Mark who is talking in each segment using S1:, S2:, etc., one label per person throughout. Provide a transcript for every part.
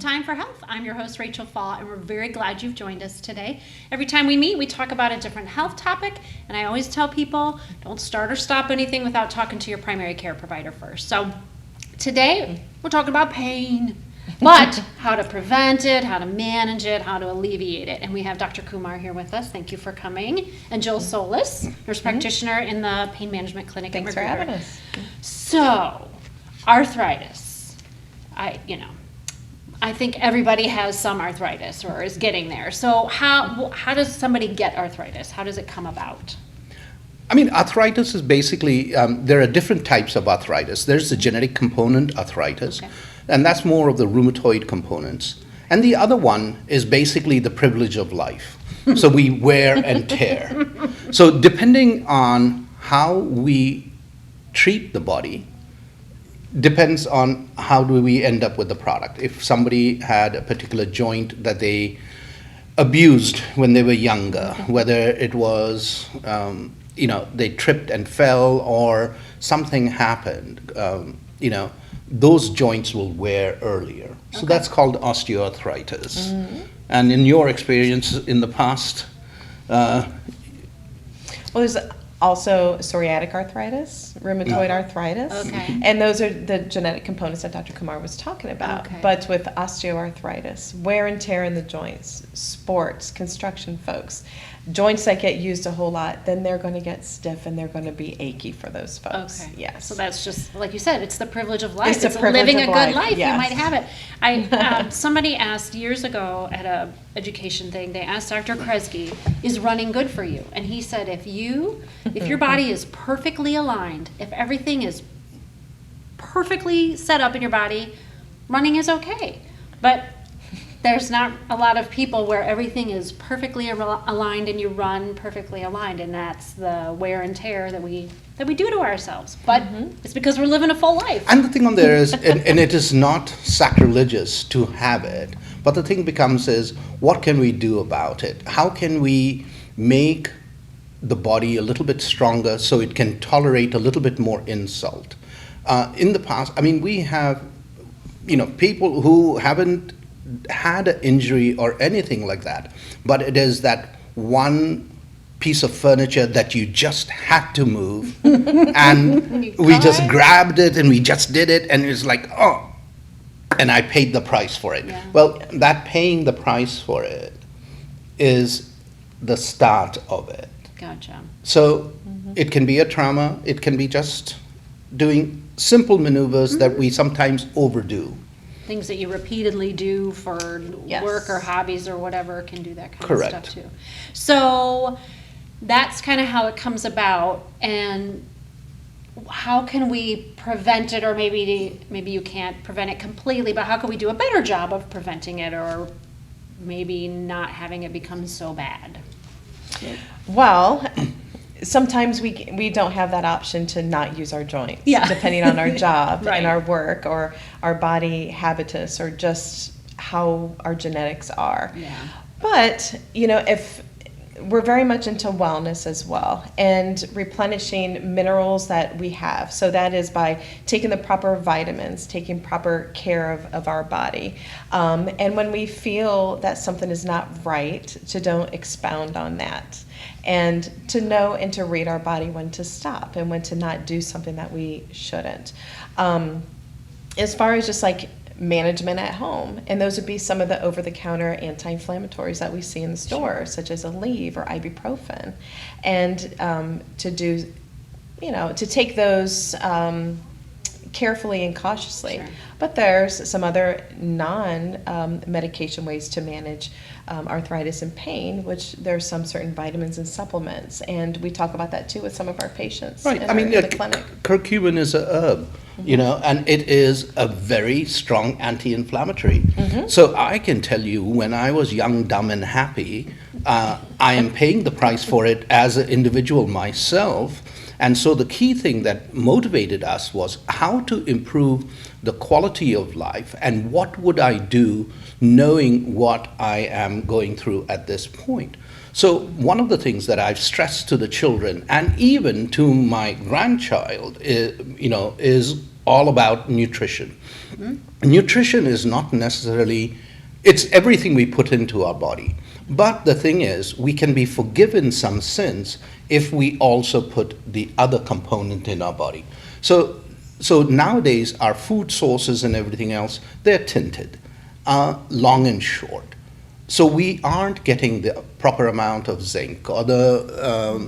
S1: Time for Health. I'm your host, Rachel Fall, and we're very glad you've joined us today. Every time we meet, we talk about a different health topic, and I always tell people, don't start or stop anything without talking to your primary care provider first. So today, we're talking about pain, but how to prevent it, how to manage it, how to alleviate it. And we have Dr. Kumar here with us. Thank you for coming. And Jill Solis, nurse practitioner in the Pain Management Clinic at Magruder.
S2: Thanks for having us.
S1: So, arthritis. I think everybody has some arthritis or is getting there. So how does somebody get arthritis? How does it come about?
S3: I mean, arthritis is basically, there are different types of arthritis. There's the genetic component arthritis,
S1: Okay.
S3: and that's more of the rheumatoid components. And the other one is basically the privilege of life. So we wear and tear. So depending on how we treat the body, depends on how do we end up with the product. If somebody had a particular joint that they abused when they were younger, whether it was, they tripped and fell or something happened, those joints will wear earlier. So that's called osteoarthritis. And in your experience in the past?
S2: Well, there's also psoriatic arthritis, rheumatoid arthritis,
S1: Okay.
S2: and those are the genetic components that Dr. Kumar was talking about.
S1: Okay.
S2: But with osteoarthritis, wear and tear in the joints, sports, construction folks, joints that get used a whole lot, then they're going to get stiff and they're going to be achy for those folks.
S1: Okay.
S2: Yes.
S1: So that's just, like you said, it's the privilege of life.
S2: It's the privilege
S1: living
S2: of
S1: a good
S2: life,
S1: life.
S2: yes.
S1: You might have it. Somebody asked years ago at a education thing, they asked Dr. Kresge, is running good for you? And he said, if your body is perfectly aligned, if everything is perfectly set up in your body, running is okay. But there's not a lot of people where everything is perfectly aligned and you run perfectly aligned, and that's the wear and tear that we do to ourselves. But it's because we're living a full life.
S3: And the thing on there is, and it is not sacrilegious to have it, but the thing becomes is, what can we do about it? How can we make the body a little bit stronger so it can tolerate a little bit more insult? In the past, I mean, we have, people who haven't had an injury or anything like that, but it is that one piece of furniture that you just had to move and we just grabbed it and we just did it, and it's like, oh, and I paid the price for it.
S1: Yeah.
S3: Well, that paying the price for it is the start of it.
S1: Gotcha.
S3: So it can be a trauma, it can be just doing simple maneuvers that we sometimes overdo.
S1: Things that you repeatedly do for
S2: Yes.
S1: work or hobbies or whatever can do that kind
S3: Correct.
S1: of stuff too. So that's kind of how it comes about. And how can we prevent it? Or maybe you can't prevent it completely, but how can we do a better job of preventing it, or maybe not having it become so bad?
S2: Well, sometimes we don't have that option to not use our joints,
S1: Yeah.
S2: depending on our job
S1: Right.
S2: and our work or our body habitus or just how our genetics are.
S1: Yeah.
S2: But, if we're very much into wellness as well and replenishing minerals that we have. So that is by taking the proper vitamins, taking proper care of our body. And when we feel that something is not right, to don't expound on that. And to know and to read our body when to stop and when to not do something that we shouldn't. As far as just like management at home, and those would be some of the over-the-counter anti-inflammatories that we see in the store, such as Aleve or ibuprofen, and to take those carefully and cautiously.
S1: Sure.
S2: But there's some other non-medication ways to manage arthritis and pain, which there's some certain vitamins and supplements, and we talk about that too with some of our patients
S3: Right.
S2: in the clinic.
S3: Curcumin is a herb, and it is a very strong anti-inflammatory. So I can tell you, when I was young, dumb, and happy, I am paying the price for it as an individual myself. And so the key thing that motivated us was how to improve the quality of life and what would I do knowing what I am going through at this point. So one of the things that I've stressed to the children and even to my grandchild is all about nutrition. nutrition is not necessarily, it's everything we put into our body. But the thing is, we can be forgiven some sins if we also put the other component in our body. So nowadays, our food sources and everything else, they're tinted, long and short. So we aren't getting the proper amount of zinc or the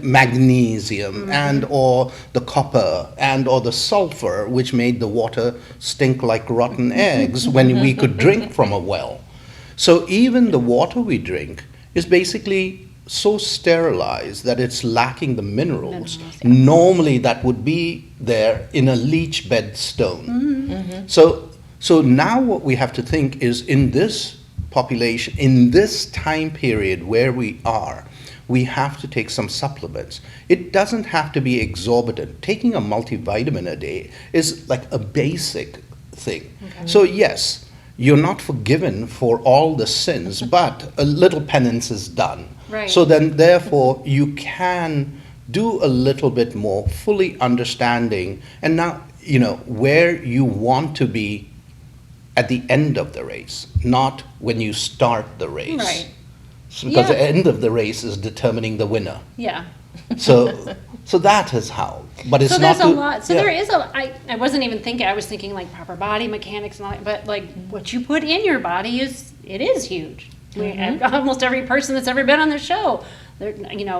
S3: magnesium and or the copper and or the sulfur, which made the water stink like rotten eggs when we could drink from a well. So even the water we drink is basically so sterilized that it's lacking the minerals. Normally that would be there in a leach bed stone. So now what we have to think is, in this population, in this time period where we are, we have to take some supplements. It doesn't have to be exorbitant. Taking a multivitamin a day is like a basic thing. So yes, you're not forgiven for all the sins, but a little penance is done.
S1: Right.
S3: So then therefore you can do a little bit more, fully understanding, and now where you want to be at the end of the race, not when you start the race.
S1: Right.
S3: Because the end of the race is determining the winner.
S1: Yeah.
S3: So that is how. But it's
S1: So
S3: not
S1: there's a
S3: to-
S1: lot. So
S3: yeah.
S1: there is I wasn't even thinking. I was thinking like proper body mechanics and all that. But like what you put in your body is huge. Almost every person that's ever been on the show, they're,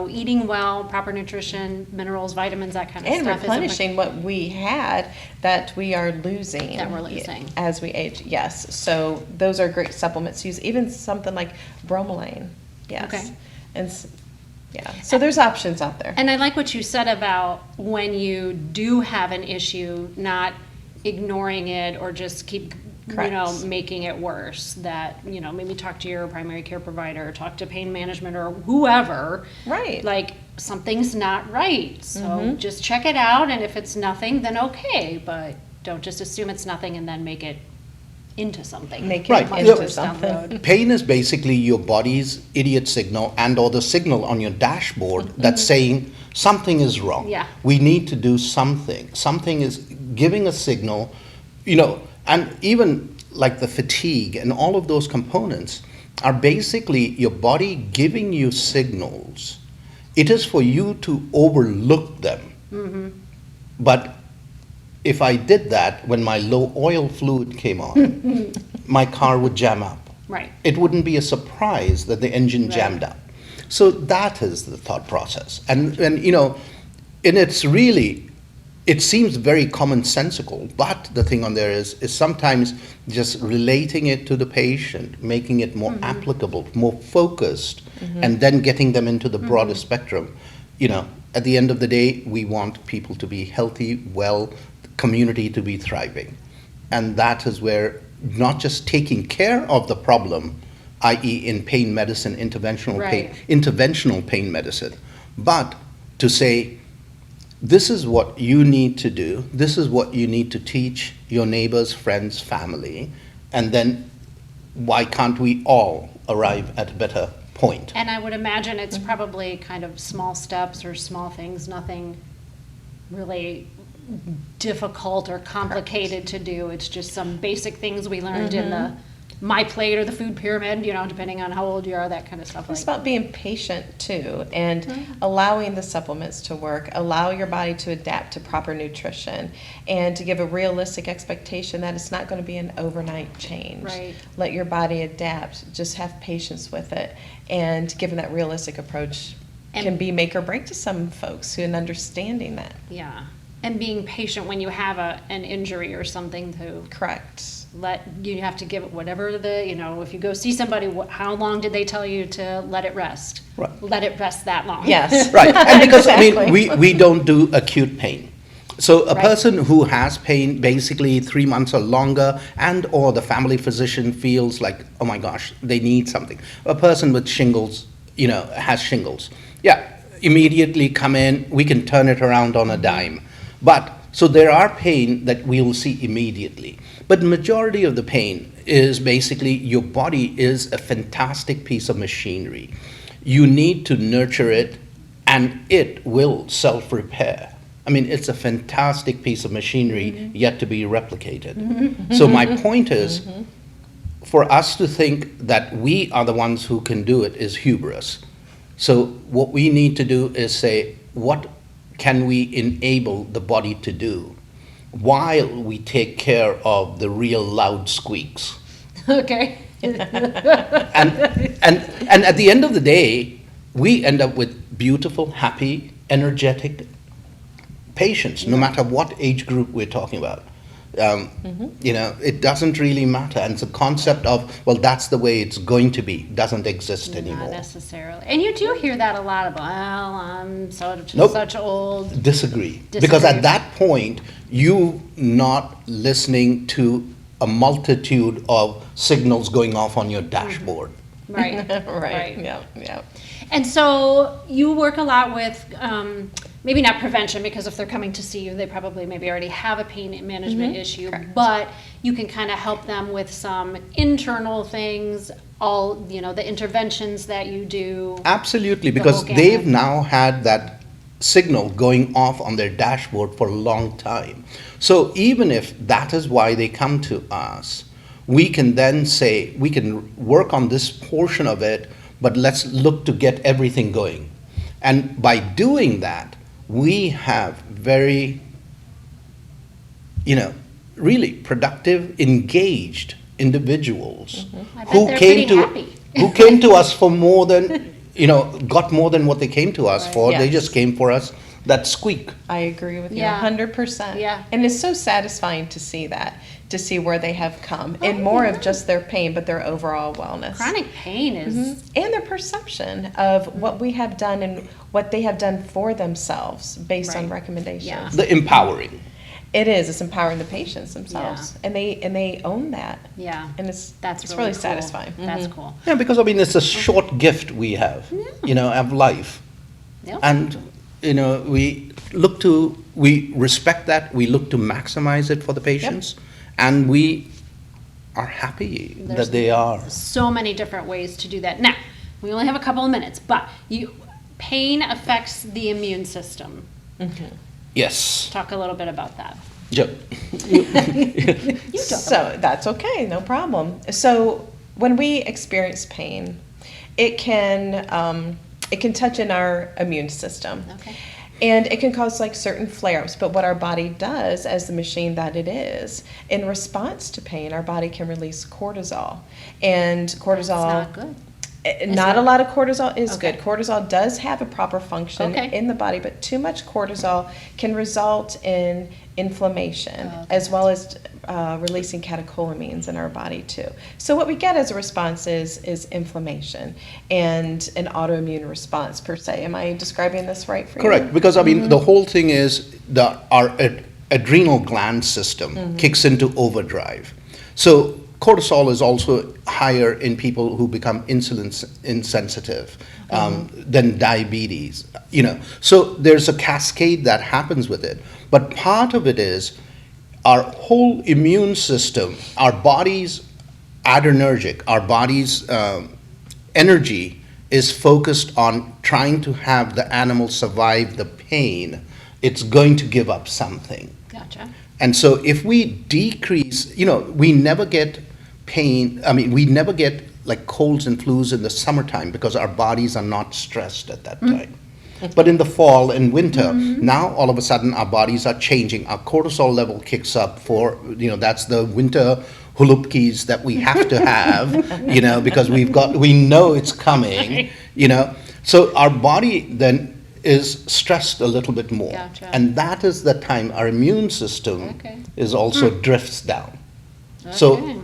S1: eating well, proper nutrition, minerals, vitamins, that kind of
S2: And
S1: stuff. is a-
S2: replenishing what we had that we are losing.
S1: That we're losing.
S2: As we age, yes. So those are great supplements to use. Even something like bromelain, yes.
S1: Okay.
S2: And yeah, so there's options out there.
S1: And I like what you said about when you do have an issue, not ignoring it or just keep,
S2: Correct.
S1: making it worse. That, maybe talk to your primary care provider, talk to pain management or whoever.
S2: Right.
S1: Like something's not right. So just check it out. And if it's nothing, then okay. But don't just assume it's nothing and then make it into something.
S2: Make it
S3: Right.
S2: into
S1: Worse down the
S2: something.
S1: road.
S3: Pain is basically your body's idiot signal and or the signal on your dashboard that's saying something is wrong.
S1: Yeah.
S3: We need to do something. Something is giving a signal, and even like the fatigue and all of those components are basically your body giving you signals. It is for you to overlook them. But if I did that when my low oil fluid came on, my car would jam up.
S1: Right.
S3: It wouldn't be a surprise that the engine jammed up. So that is the thought process. And it's really, it seems very commonsensical, but the thing on there is sometimes just relating it to the patient, making it more applicable, more focused, and then getting them into the broader spectrum. At the end of the day, we want people to be healthy, well, community to be thriving. And that is where not just taking care of the problem, i.e. in pain medicine, interventional pain medicine, but to say, this is what you need to do, this is what you need to teach your neighbors, friends, family, and then why can't we all arrive at a better point?
S1: And I would imagine it's probably kind of small steps or small things, nothing really difficult or complicated to do. It's just some basic things we learned in the My Plate or the food pyramid, depending on how old you are, that kind of stuff.
S2: It's about being patient too, and allowing the supplements to work, allow your body to adapt to proper nutrition, and to give a realistic expectation that it's not going to be an overnight change.
S1: Right.
S2: Let your body adapt, just have patience with it, and given that realistic approach can be make or break to some folks who in understanding that.
S1: Yeah. And being patient when you have an injury or something to
S2: Correct.
S1: you have to give it whatever if you go see somebody, how long did they tell you to let it rest?
S3: Right.
S1: Let it rest that long.
S2: Yes.
S3: Right, and because
S2: Exactly.
S3: we don't do acute pain. So a
S1: Right.
S3: person who has pain basically 3 months or longer, and or the family physician feels like, oh my gosh, they need something. A person with shingles, has shingles. Yeah, immediately come in, we can turn it around on a dime. But, so there are pain that we'll see immediately. But majority of the pain is basically your body is a fantastic piece of machinery. You need to nurture it, and it will self-repair. I mean, it's a fantastic piece of machinery yet to be replicated. So my point is, for us to think that we are the ones who can do it is hubris. So what we need to do is say, what can we enable the body to do while we take care of the real loud squeaks?
S1: Okay.
S3: And at the end of the day, we end up with beautiful, happy, energetic patients, no matter what age group we're talking about. You know, it doesn't really matter. And the concept of, well, that's the way it's going to be, doesn't exist anymore.
S1: Not necessarily. And you do hear that a lot about, well, I'm such
S3: Nope.
S1: such old.
S3: Disagree. Because at that point, you're not listening to a multitude of signals going off on your dashboard.
S1: Right.
S2: Right. Yeah. Yeah.
S1: And so you work a lot with, maybe not prevention, because if they're coming to see you, they probably maybe already have a pain management issue,
S2: Correct.
S1: but you can kind of help them with some internal things, all, you know, the interventions that you do.
S3: Absolutely,
S1: The
S3: because
S1: whole
S3: they've
S1: gamut.
S3: now had that signal going off on their dashboard for a long time. So even if that is why they come to us, we can then say, we can work on this portion of it, but let's look to get everything going. And by doing that, we have very, you know, really productive, engaged individuals
S1: I bet they're pretty happy.
S3: who came to us for more than, you know, got more than what they came to us
S1: Right.
S3: for. They
S2: Yes.
S3: just came for us that squeak.
S2: I agree with you
S1: Yeah.
S2: 100%.
S1: Yeah.
S2: And it's so satisfying to see that, to see where they have come, and more of just their pain, but their overall wellness.
S1: Chronic pain is,
S2: And their perception of what we have done and what they have done for themselves based on
S1: Right.
S2: recommendations.
S1: Yeah.
S3: The empowering.
S2: It is. It's empowering the patients themselves, and they own that.
S1: yeah,
S2: And it's
S1: that's
S2: it's
S1: really
S2: really
S1: cool.
S2: satisfying.
S1: That's cool.
S3: Yeah, because I mean, it's a short gift we have, you know, of life.
S1: Yep.
S3: And, you know, we respect that, we look to maximize it for the patients, and we are happy
S1: There's-
S3: that they are.
S1: So many different ways to do that. Now, we only have a couple of minutes, but pain affects the immune system.
S3: Yes.
S1: Talk a little bit about that.
S3: Joe.
S2: So that's okay, no problem. So when we experience pain, it can touch in our immune system.
S1: Okay.
S2: And it can cause like certain flare-ups, but what our body does as the machine that it is, in response to pain, our body can release cortisol. And cortisol,
S1: It's not good.
S2: Not a lot of cortisol is
S1: Okay.
S2: good. Cortisol does have a proper function
S1: Okay.
S2: in the body, but too much cortisol can result in inflammation,
S1: Okay.
S2: as well as releasing catecholamines in our body too. So what we get as a response is inflammation and an autoimmune response per se. Am I describing this right for you?
S3: Correct, because I mean, the whole thing is our adrenal gland system kicks into overdrive. So cortisol is also higher in people who become insulin insensitive, than diabetes, you know. So there's a cascade that happens with it. But part of it is our whole immune system, our body's adrenergic, our body's energy is focused on trying to have the animal survive the pain. It's going to give up something.
S1: Gotcha.
S3: And so if we decrease, you know, we never get pain, I mean, we never get like colds and flus in the summertime because our bodies are not stressed at that time. But in the fall and winter, now all of a sudden our bodies are changing. Our cortisol level kicks up for, you know, that's the winter hulupkis that we have to have, you know, because we know it's coming, you know. So our body then is stressed a little bit more.
S1: Gotcha.
S3: And that is the time our immune system
S1: Okay.
S3: is also drifts down. So
S1: Okay.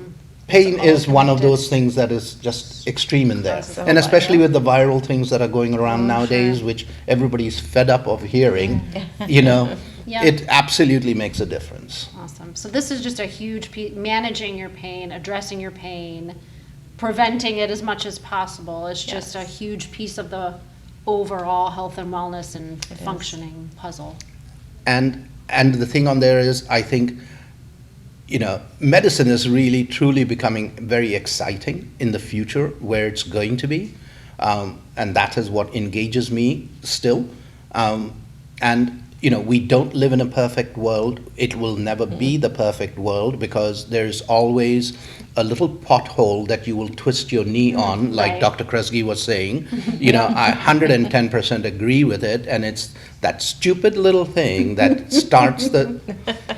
S3: pain
S2: all
S3: is one of
S2: connected.
S3: those things that is just extreme in there.
S2: So
S3: And especially
S2: yeah.
S3: with the viral things that are going around nowadays, which everybody's fed up of hearing, you know,
S1: Yeah.
S3: it absolutely makes a difference.
S1: Awesome. So this is just a huge piece, managing your pain, addressing your pain, preventing it as much as possible. It's just a
S2: Yes.
S1: huge piece of the overall health and wellness and
S2: is.
S1: functioning puzzle.
S3: And the thing on there is, I think, you know, medicine is really truly becoming very exciting in the future where it's going to be. And that is what engages me still. And, we don't live in a perfect world. It will never be the perfect world because there's always a little pothole that you will twist your knee on, like
S1: Right.
S3: Dr. Kresge was saying. I 110% agree with it, and it's that stupid little thing that starts the,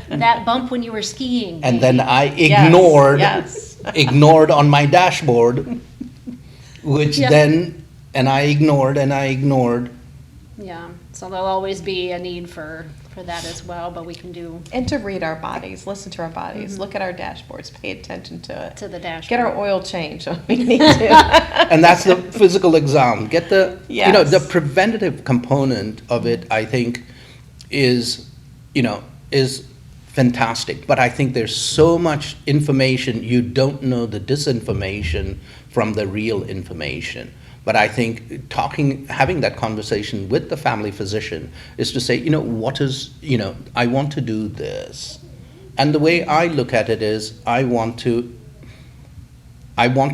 S1: That bump when you were skiing.
S3: and then I
S2: Yes,
S3: ignored,
S2: yes.
S3: ignored on my dashboard, which
S1: Yep.
S3: then, and I ignored.
S1: Yeah, so there'll always be a need for that as well, but we can do
S2: And to read our bodies, listen to our bodies, look at our dashboards, pay attention to it.
S1: to the dashboard.
S2: Get our oil changed when we need to.
S3: And that's the physical exam. Get the,
S2: Yes.
S3: the preventative component of it, I think, is fantastic. But I think there's so much information, you don't know the disinformation from the real information. But I think having that conversation with the family physician is to say, I want to do this. And the way I look at it is, I want to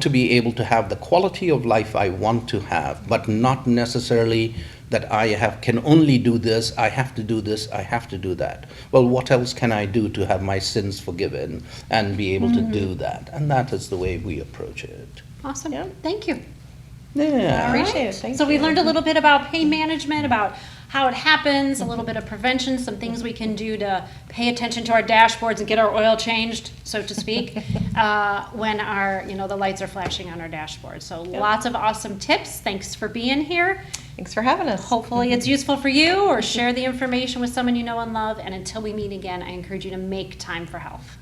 S3: be able to have the quality of life I want to have, but not necessarily that can only do this, I have to do this, I have to do that. Well, what else can I do to have my sins forgiven and be able to do that? And that is the way we approach it.
S1: Awesome,
S2: Yeah.
S1: thank you.
S3: Yeah.
S2: Appreciate it, thank
S1: So we
S2: you.
S1: learned a little bit about pain management, about how it happens, a little bit of prevention, some things we can do to pay attention to our dashboards and get our oil changed, so to speak, when the lights are flashing on our dashboard. So lots of awesome tips. Thanks for being here.
S2: Thanks for having us.
S1: Hopefully it's useful for you, or share the information with someone you know and love. And until we meet again, I encourage you to make time for health.